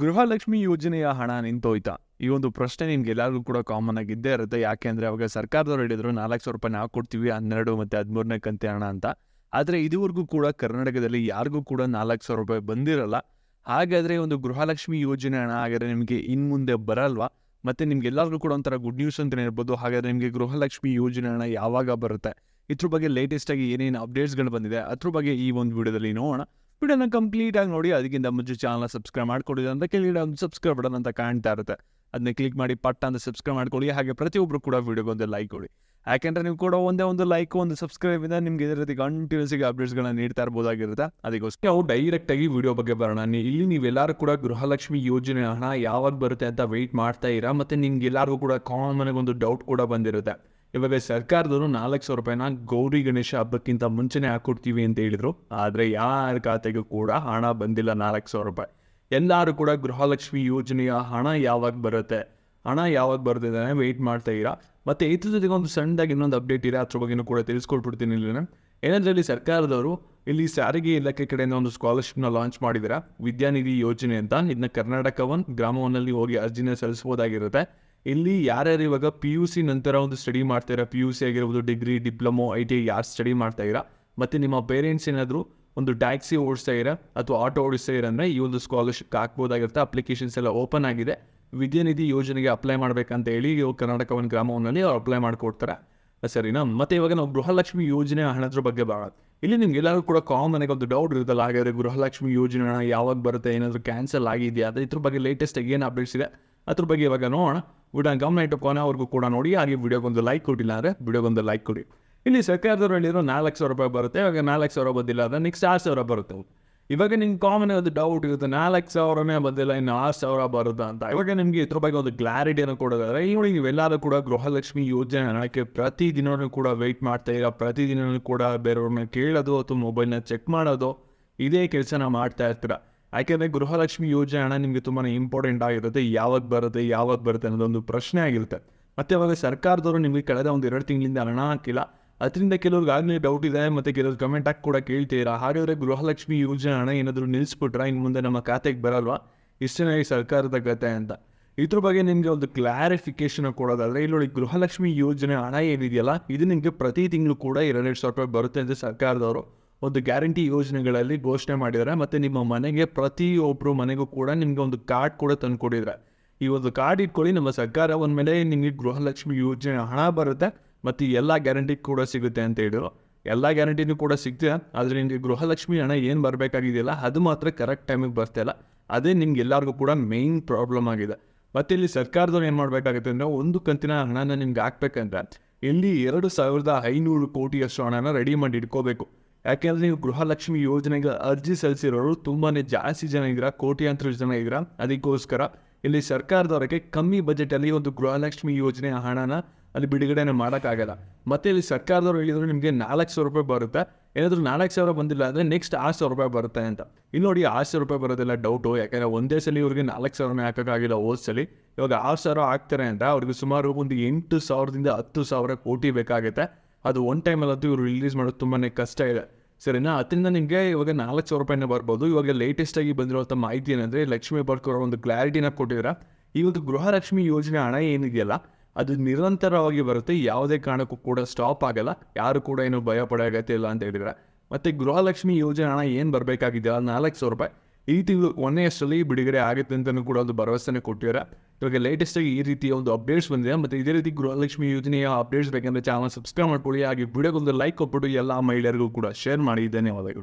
ಗೃಹಲಕ್ಷ್ಮಿ ಯೋಜನೆಯ ಹಣ ನಿಂತೋಯ್ತಾ? ಈ ಒಂದು ಪ್ರಶ್ನೆ ನಿಮ್ಗೆ ಎಲ್ಲರಿಗೂ ಕೂಡ ಕಾಮನ್ ಆಗಿ ಇದ್ದೇ ಇರುತ್ತೆ. ಯಾಕೆಂದ್ರೆ ಅವಾಗ ಸರ್ಕಾರದವ್ರು ಹೇಳಿದ್ರು 4,00,000 ನಾವು ಕೊಡ್ತೀವಿ 12 ಮತ್ತೆ 13ನೇ ಕಂತಿನ ಹಣ ಅಂತ. ಆದರೆ ಇದುವರೆಗೂ ಕೂಡ ಕರ್ನಾಟಕದಲ್ಲಿ ಯಾರಿಗೂ ಕೂಡ 4,00,000 ಬಂದಿರಲ್ಲ. ಹಾಗಾದ್ರೆ ಒಂದು ಗೃಹಲಕ್ಷ್ಮಿ ಯೋಜನೆ ಹಣ ಹಾಗಾದ್ರೆ ನಿಮಗೆ ಮುಂದೆ ಬರಲ್ವಾ? ಮತ್ತೆ ನಿಮ್ಗೆಲ್ಲರಿಗೂ ಕೂಡ ಒಂಥರ ಗುಡ್ ನ್ಯೂಸ್ ಅಂತಲೇ ಹೇಳ್ಬೋದು. ಹಾಗಾದ್ರೆ ನಿಮಗೆ ಗೃಹಲಕ್ಷ್ಮಿ ಯೋಜನೆ ಹಣ ಯಾವಾಗ ಬರುತ್ತೆ? ಇದ್ರ ಬಗ್ಗೆ ಲೇಟೆಸ್ಟ್ ಆಗಿ ಏನೇನು ಅಪ್ಡೇಟ್ಸ್ಗಳು ಬಂದಿದೆ ಅದ್ರ ಬಗ್ಗೆ ಈ ಒಂದು ವಿಡಿಯೋದಲ್ಲಿ ನೋಡೋಣ. ವಿಡಿಯೋನ ಕಂಪ್ಲೀಟ್ ಆಗಿ ನೋಡಿ. ಅದಕ್ಕಿಂತ ಮುಂಚೆ ಚಾನಲ್ನ ಸಬ್ಸ್ಕ್ರೈಬ್ ಮಾಡ್ಕೊಂಡಿಲ್ಲ ಅಂತ ಕೆಳಗಡೆ ಒಂದು ಸಬ್ಸ್ಕ್ರೈಬ್ ಬಟನ್ ಅಂತ ಕಾಣ್ತಾ ಇರುತ್ತೆ, ಅದನ್ನ ಕ್ಲಿಕ್ ಮಾಡಿ ಪಟ್ಟ ಅಂತ ಸಬ್ಸ್ಕ್ರೈಬ್ ಮಾಡ್ಕೊಳ್ಳಿ. ಹಾಗೆ ಪ್ರತಿಯೊಬ್ಬರು ಕೂಡ ವಿಡಿಯೋಗೆ ಒಂದು ಲೈಕ್ ಕೊಡಿ. ಯಾಕೆಂದ್ರೆ ನೀವು ಕೂಡ ಒಂದೇ ಒಂದು ಲೈಕ್ ಒಂದು ಸಬ್ಸ್ಕ್ರೈಬ್ ಇಂದ ನಿಮ್ಗೆ ಇದೇ ರೀತಿ ಕಂಟಿನ್ಯೂಸ್ ಆಗಿ ಅಪ್ಡೇಟ್ಸ್ಗಳನ್ನ ನೀಡ್ತಾ ಇರ್ಬೋದಾಗಿರುತ್ತೆ. ಅದಕ್ಕೋಸ್ಕರ ನಾವು ಡೈರೆಕ್ಟ್ ಆಗಿ ವಿಡಿಯೋ ಬಗ್ಗೆ ಬರೋಣ. ಇಲ್ಲಿ ನೀವೆಲ್ಲರೂ ಕೂಡ ಗೃಹಲಕ್ಷ್ಮಿ ಯೋಜನೆ ಹಣ ಯಾವಾಗ ಬರುತ್ತೆ ಅಂತ ವೆಯ್ಟ್ ಮಾಡ್ತಾ ಇರಾ. ಮತ್ತೆ ನಿಮ್ಗೆ ಎಲ್ಲರಿಗೂ ಕೂಡ ಕಾಮನ್ ಆಗಿ ಒಂದು ಡೌಟ್ ಕೂಡ ಬಂದಿರುತ್ತೆ. ಇವಾಗ ಸರ್ಕಾರದವರು 4,00,000 ಗೌರಿ ಗಣೇಶ ಹಬ್ಬಕ್ಕಿಂತ ಮುಂಚೆನೇ ಹಾಕೊಡ್ತೀವಿ ಅಂತ ಹೇಳಿದ್ರು. ಆದರೆ ಯಾರ ಖಾತೆಗೂ ಕೂಡ ಹಣ ಬಂದಿಲ್ಲ 4,00,000. ಎಲ್ಲರೂ ಕೂಡ ಗೃಹಲಕ್ಷ್ಮಿ ಯೋಜನೆಯ ಹಣ ಯಾವಾಗ ಬರುತ್ತೆ ಬರುತ್ತೆ ವೆಯ್ಟ್ ಮಾಡ್ತಾ ಇರಾ. ಮತ್ತು ಇದ್ರ ಜೊತೆಗೆ ಒಂದು ಸಣ್ಣದಾಗಿ ಇನ್ನೊಂದು ಅಪ್ಡೇಟ್ ಇದೆ, ಅದ್ರ ಬಗ್ಗೆನೂ ಕೂಡ ತಿಳಿಸ್ಕೊಟ್ಬಿಡ್ತೀನಿ. ಏನಂದ್ರೆ ಸರ್ಕಾರದವರು ಇಲ್ಲಿ ಸಾರಿಗೆ ಇಲಾಖೆ ಕಡೆಯಿಂದ ಒಂದು ಸ್ಕಾಲರ್ಶಿಪ್ನ ಲಾಂಚ್ ಮಾಡಿದ್ದಾರೆ, ವಿದ್ಯಾನಿಧಿ ಯೋಜನೆ ಅಂತ. ಇದನ್ನ ಕರ್ನಾಟಕ 1 ಗ್ರಾಮ 1ನಲ್ಲಿ ಹೋಗಿ ಅರ್ಜಿನ ಸಲ್ಲಿಸ್ಬೋದಾಗಿರುತ್ತೆ. ಇಲ್ಲಿ ಯಾರ್ಯಾರು ಇವಾಗ PUC ನಂತರ ಒಂದು ಸ್ಟಡಿ ಮಾಡ್ತಾಯಿರ, PUC ಆಗಿರ್ಬೋದು, ಡಿಗ್ರಿ, ಡಿಪ್ಲೊಮೊ, ITI ಯಾರು ಸ್ಟಡಿ ಮಾಡ್ತಾ ಇರಾ, ಮತ್ತು ನಿಮ್ಮ ಪೇರೆಂಟ್ಸ್ ಏನಾದರೂ ಒಂದು ಟ್ಯಾಕ್ಸಿ ಓಡಿಸ್ತಾ ಇರ ಅಥವಾ ಆಟೋ ಓಡಿಸ್ತಾ ಇರ ಅಂದರೆ ಈ ಒಂದು ಸ್ಕಾಲರ್ಶಿಪ್ ಹಾಕ್ಬೋದಾಗಿರುತ್ತೆ. ಅಪ್ಲಿಕೇಶನ್ಸ್ ಎಲ್ಲ ಓಪನ್ ಆಗಿದೆ. ವಿದ್ಯಾನಿಧಿ ಯೋಜನೆಗೆ ಅಪ್ಲೈ ಮಾಡಬೇಕಂತ ಹೇಳಿ ಕರ್ನಾಟಕ 1 ಗ್ರಾಮ 1ನಲ್ಲಿ ಅವ್ರು ಅಪ್ಲೈ ಮಾಡಿಕೊಡ್ತಾರೆ, ಸರಿನಾ? ಮತ್ತು ಇವಾಗ ನಾವು ಗೃಹಲಕ್ಷ್ಮಿ ಯೋಜನೆ ಹಣದ್ರ ಬಗ್ಗೆ ಬರೋಣ. ಇಲ್ಲಿ ನಿಮ್ಗೆಲ್ಲರೂ ಕೂಡ ಕಾಮನ್ ಆಗಿ ಒಂದು ಡೌಟ್ ಇರುತ್ತಲ್ಲ, ಹಾಗಾದರೆ ಗೃಹಲಕ್ಷ್ಮಿ ಯೋಜನೆ ಹಣ ಯಾವಾಗ ಬರುತ್ತೆ, ಏನಾದರೂ ಕ್ಯಾನ್ಸಲ್ ಆಗಿದೆಯಾ, ಅದ್ರ ಇದ್ರ ಬಗ್ಗೆ ಲೇಟೆಸ್ಟ್ ಆಗಿ ಏನು ಅಪ್ಡೇಟ್ಸ್ ಇದೆ ಅದ್ರ ಬಗ್ಗೆ ಇವಾಗ ನೋಡೋಣ. ವಿಡಿಯೋ ಗಮನ ಇಟ್ಟು ಕೊನೆವರೆಗೂ ಕೂಡ ನೋಡಿ. ಹಾಗೆ ವಿಡಿಯೋಗೊಂದು ಲೈಕ್ ಕೊಟ್ಟಿಲ್ಲ ಅಂದರೆ ವಿಡಿಯೋಗೊಂದು ಲೈಕ್ ಕೊಡಿ. ಇಲ್ಲಿ ಸರ್ಕಾರದವ್ರು ಹೇಳಿದ್ರು 4,00,000 ಬರುತ್ತೆ. ಇವಾಗ 4,00,000 ಬಂದಿಲ್ಲ ಅಂದರೆ ನೆಕ್ಸ್ಟ್ 6,000 ಬರುತ್ತೆ. ಇವಾಗ ನಿಮ್ಗೆ ಕಾಮನ್ ಒಂದು ಡೌಟ್ ಇರುತ್ತೆ, 4,000 ಬಂದಿಲ್ಲ ಇನ್ನು 6,000 ಬರುತ್ತಾ ಅಂತ. ಇವಾಗ ನಿಮಗೆ ಇದ್ರ ಬಗ್ಗೆ ಒಂದು ಕ್ಲಾರಿಟಿಯನ್ನು ಕೊಡೋದಾದ್ರೆ, ಈ ನೋಡಿ ನೀವೆಲ್ಲರೂ ಕೂಡ ಗೃಹಲಕ್ಷ್ಮಿ ಯೋಜನೆ ಹಣಕ್ಕೆ ಪ್ರತಿದಿನವೂ ಕೂಡ ವೆಯ್ಟ್ ಮಾಡ್ತಾ ಇರೋ, ಪ್ರತಿದಿನವೂ ಕೂಡ ಬೇರೆಯವ್ರನ್ನ ಕೇಳೋದು ಅಥವಾ ಮೊಬೈಲ್ನ ಚೆಕ್ ಮಾಡೋದು, ಇದೇ ಕೆಲಸನ ಮಾಡ್ತಾ ಇರ್ತೀರ. ಯಾಕೆಂದರೆ ಗೃಹಲಕ್ಷ್ಮಿ ಯೋಜನೆ ಹಣ ನಿಮಗೆ ತುಂಬಾ ಇಂಪಾರ್ಟೆಂಟ್ ಆಗಿರುತ್ತೆ. ಯಾವಾಗ ಬರುತ್ತೆ ಅನ್ನೋದೊಂದು ಪ್ರಶ್ನೆ ಆಗಿರುತ್ತೆ. ಮತ್ತು ಇವಾಗ ಸರ್ಕಾರದವರು ನಿಮಗೆ ಕಳೆದ ಒಂದು 2 ತಿಂಗಳಿಂದ ಹಣ ಹಾಕಿಲ್ಲ. ಅದರಿಂದ ಕೆಲವ್ರಿಗೆ ಆಗಲೇ ಡೌಟ್ ಇದೆ, ಮತ್ತು ಕೆಲವರು ಕಮೆಂಟ್ ಹಾಕಿ ಕೂಡ ಕೇಳ್ತೀರಾ, ಹಾಗಾದರೆ ಗೃಹಲಕ್ಷ್ಮಿ ಯೋಜನೆ ಹಣ ಏನಾದರೂ ನಿಲ್ಲಿಸ್ಬಿಟ್ರೆ ಇನ್ನು ಮುಂದೆ ನಮ್ಮ ಖಾತೆಗೆ ಬರಲ್ವಾ, ಇಷ್ಟೇ ಸರ್ಕಾರದ ಕತೆ ಅಂತ. ಇದ್ರ ಬಗ್ಗೆ ನಿಮಗೆ ಒಂದು ಕ್ಲಾರಿಫಿಕೇಶನ್ ಕೊಡೋದಾದರೆ, ಇಲ್ಲಿ ನೋಡಿ ಗೃಹಲಕ್ಷ್ಮಿ ಯೋಜನೆ ಹಣ ಏನಿದೆಯಲ್ಲ, ಇದು ನಿಮಗೆ ಪ್ರತಿ ತಿಂಗಳು ಕೂಡ 2,000 ರೂಪಾಯಿ ಬರುತ್ತೆ ಅಂತ ಸರ್ಕಾರದವರು ಒಂದು ಗ್ಯಾರಂಟಿ ಯೋಜನೆಗಳಲ್ಲಿ ಘೋಷಣೆ ಮಾಡಿದ್ದಾರೆ. ಮತ್ತು ನಿಮ್ಮ ಮನೆಗೆ ಪ್ರತಿಯೊಬ್ಬರು ಮನೆಗೂ ಕೂಡ ನಿಮಗೆ ಒಂದು ಕಾರ್ಡ್ ಕೂಡ ತಂದು ಕೊಟ್ಟಿದ್ದಾರೆ. ಈ ಒಂದು ಕಾರ್ಡ್ ಇಟ್ಕೊಳ್ಳಿ, ನಮ್ಮ ಸರ್ಕಾರ ಒಂದ್ಮೇಲೆ ನಿಮಗೆ ಗೃಹಲಕ್ಷ್ಮಿ ಯೋಜನೆ ಹಣ ಬರುತ್ತೆ ಮತ್ತು ಎಲ್ಲ ಗ್ಯಾರಂಟಿ ಕೂಡ ಸಿಗುತ್ತೆ ಅಂತ ಹೇಳಿದ್ರು. ಎಲ್ಲ ಗ್ಯಾರಂಟಿನೂ ಕೂಡ ಸಿಗ್ತಿದೆ, ಆದರೆ ನಿಮಗೆ ಗೃಹಲಕ್ಷ್ಮಿ ಹಣ ಏನು ಬರಬೇಕಾಗಿದೆಯಲ್ಲ ಅದು ಮಾತ್ರ ಕರೆಕ್ಟ್ ಟೈಮಿಗೆ ಬರ್ತಾಯಿಲ್ಲ. ಅದೇ ನಿಮ್ಗೆ ಎಲ್ಲರಿಗೂ ಕೂಡ ಮೇಯ್ನ್ ಪ್ರಾಬ್ಲಮ್ ಆಗಿದೆ. ಮತ್ತು ಇಲ್ಲಿ ಸರ್ಕಾರದವ್ರು ಏನು ಮಾಡಬೇಕಾಗುತ್ತೆ ಅಂದರೆ, ಒಂದು ಕಂತಿನ ಹಣನ ನಿಮ್ಗೆ ಹಾಕ್ಬೇಕಂದ್ರೆ ಇಲ್ಲಿ 2,500 ಕೋಟಿಯಷ್ಟು ಹಣನ ರೆಡಿ ಮಾಡಿ ಇಟ್ಕೋಬೇಕು. ಯಾಕೆಂದರೆ ನೀವು ಗೃಹಲಕ್ಷ್ಮಿ ಯೋಜನೆಗೆ ಅರ್ಜಿ ಸಲ್ಲಿಸಿರೋರು ತುಂಬಾ ಜಾಸ್ತಿ ಜನ ಇದ್ದೀರಾ, ಕೋಟ್ಯಾಂತರ ಜನ ಇದ್ದೀರಾ. ಅದಕ್ಕೋಸ್ಕರ ಇಲ್ಲಿ ಸರ್ಕಾರದವರಿಗೆ ಕಮ್ಮಿ ಬಜೆಟಲ್ಲಿ ಒಂದು ಗೃಹಲಕ್ಷ್ಮಿ ಯೋಜನೆಯ ಹಣನ ಅಲ್ಲಿ ಬಿಡುಗಡೆನ ಮಾಡೋಕ್ಕಾಗಲ್ಲ. ಮತ್ತು ಇಲ್ಲಿ ಸರ್ಕಾರದವ್ರು ಹೇಳಿದ್ರು ನಿಮಗೆ 4,00,000 ರೂಪಾಯಿ ಬರುತ್ತೆ. ಏನಾದರೂ 4,00,000 ಬಂದಿಲ್ಲ ಅಂದರೆ ನೆಕ್ಸ್ಟ್ 6,000 ರೂಪಾಯಿ ಬರುತ್ತೆ ಅಂತ. ಇಲ್ಲಿ ನೋಡಿ 6,000 ರೂಪಾಯಿ ಬರೋದಿಲ್ಲ ಡೌಟು. ಯಾಕೆಂದರೆ ಒಂದೇ ಸಲ ಇವ್ರಿಗೆ 4,000 ಹಾಕೋಕ್ಕಾಗಿಲ್ಲ ಹೋದ್ಸಲಿ. ಇವಾಗ 6,000 ಹಾಕ್ತಾರೆ ಅಂದರೆ ಅವ್ರಿಗೆ ಸುಮಾರು ಒಂದು 8,000ದಿಂದ 10,000 ಕೋಟಿ ಬೇಕಾಗುತ್ತೆ. ಅದು ಒನ್ ಟೈಮಲ್ಲಂತೂ ಇವರು ರಿಲೀಸ್ ಮಾಡೋದು ತುಂಬಾ ಕಷ್ಟ ಇದೆ, ಸರಿನಾ? ಅದರಿಂದ ನಿಮಗೆ ಇವಾಗ 4,000 ರೂಪಾಯಿನೇ ಬರ್ಬೋದು. ಇವಾಗ ಲೇಟೆಸ್ಟಾಗಿ ಬಂದಿರುವಂಥ ಮಾಹಿತಿ ಏನಂದರೆ, ಲಕ್ಷ್ಮೀ ಹೆಬ್ಬಾಳ್ಕರ್ ಒಂದು ಕ್ಲಾರಿಟಿನ ಕೊಟ್ಟಿದ್ದಾರೆ. ಈ ಒಂದು ಗೃಹಲಕ್ಷ್ಮಿ ಯೋಜನೆ ಹಣ ಏನಿದೆಯಲ್ಲ ಅದು ನಿರಂತರವಾಗಿ ಬರುತ್ತೆ, ಯಾವುದೇ ಕಾರಣಕ್ಕೂ ಕೂಡ ಸ್ಟಾಪ್ ಆಗಲ್ಲ, ಯಾರು ಕೂಡ ಏನು ಭಯ ಪಡೋ ಅಗತ್ಯ ಇಲ್ಲ ಅಂತ ಹೇಳಿದ್ದಾರೆ. ಮತ್ತು ಗೃಹಲಕ್ಷ್ಮಿ ಯೋಜನೆ ಹಣ ಏನು ಬರಬೇಕಾಗಿದೆಯಲ್ಲ 4,000 ರೂಪಾಯಿ ಈ ತಿಂಗಳು ಕೊನೆಯಷ್ಟರಲ್ಲಿ ಬಿಡುಗಡೆ ಆಗುತ್ತೆ ಅಂತಲೂ ಕೂಡ ಒಂದು ಭರವಸೆನೇ ಕೊಟ್ಟಿದ್ದಾರೆ. ಇವಾಗ ಲೇಟೆಸ್ಟಾಗಿ ಈ ರೀತಿಯ ಒಂದು ಅಪ್ಡೇಟ್ಸ್ ಬಂದಿದೆ. ಮತ್ತು ಇದೇ ರೀತಿ ಗೃಹಲಕ್ಷ್ಮಿ ಯೋಜನೆಯ ಅಪ್ಡೇಟ್ಸ್ ಬೇಕಂದರೆ ಚಾನಲ್ ಸಬ್ಸ್ಕ್ರೈಬ್ ಮಾಡ್ಕೊಳ್ಳಿ. ಹಾಗೆ ವಿಡಿಯೋಗೊಂದು ಲೈಕ್ ಕೊಟ್ಬಿಟ್ಟು ಎಲ್ಲ ಮಹಿಳೆಯರಿಗೂ ಕೂಡ ಶೇರ್ ಮಾಡಿ. ಧನ್ಯವಾದಗಳು.